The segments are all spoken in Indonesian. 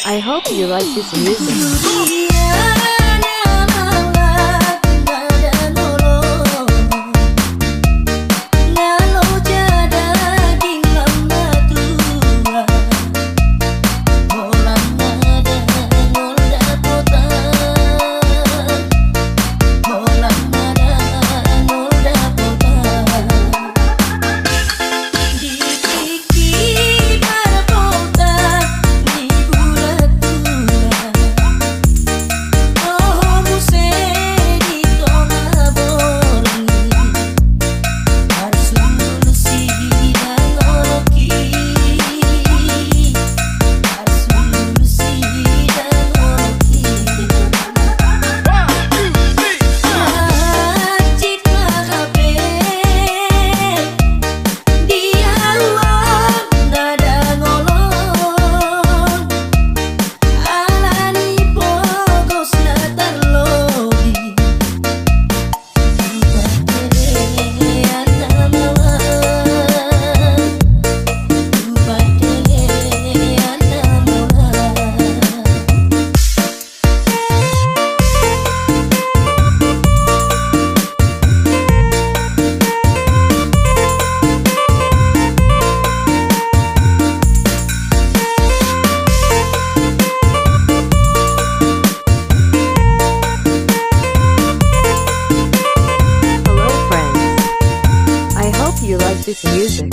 I hope you like this music. This music.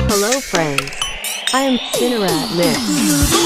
Hello friends, I am Cinerat Mix.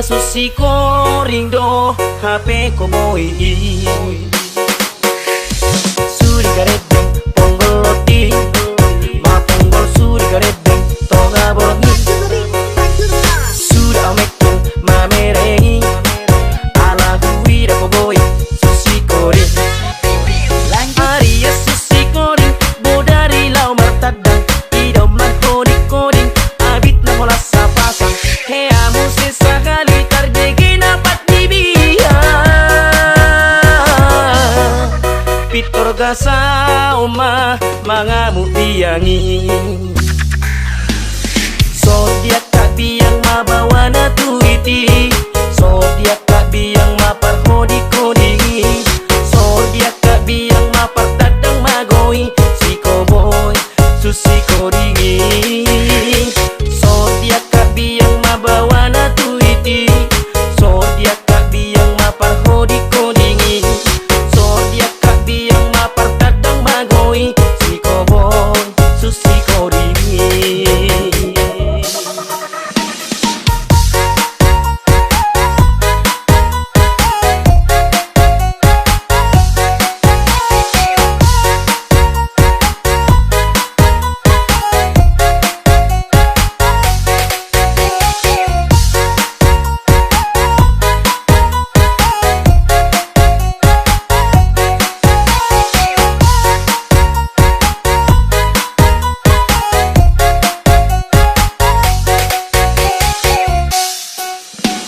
susi ko ring do HP ko boy suri garedeng ponggol loti ma ponggol suri garedeng toga borongi sudah amekken ma merengi ala guida ko boy susi ko ring Aria susi ko ring bodari lau martadang idom man koding abit na mola sa pasang he amo se sakali tarjegi na patibia pitor gasa oma mga mutiyangi so dia tak biang mabawa na tuiti so dia tak biang maparhodi kodingi so dia tak biang mapartadang magoi si koboy susi kodingi so dia tak biang mabawa na tuiti so dia tak biang maparhodi kodingi so dia tak biang mapartadang magoi si koboy susi kodingi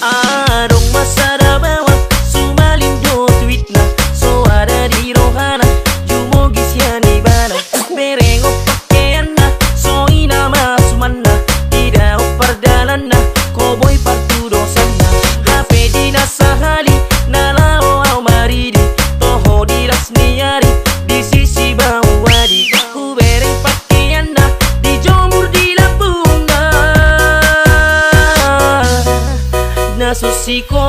Arong masada bawa sumalindo tweetna so ada di rohana jumogi siani bana berengo pakaianna so inama sumanna tidak perdalanna koboy partudo sanna HP dina sahali nalao au maridi toho diras niari di sisi bawadi ku bereng pakaianna di jomur di lapunga na susi ko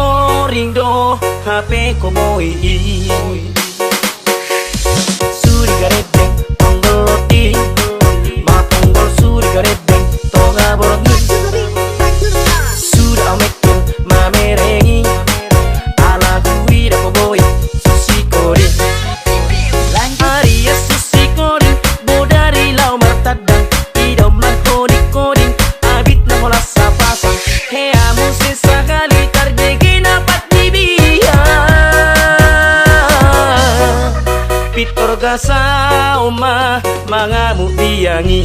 ring do HP ko boy suri garedeng ponggol loti ma ponggol suri garedeng toga borongi sudah amekken ma merengi ala guida ko boy susi ko ring Aria susi ko ring bodari lau martadang idom man koding abit na mola sa pasang he amo se sakali tarjegi na patibia pitor gasa oma mga mutiyangi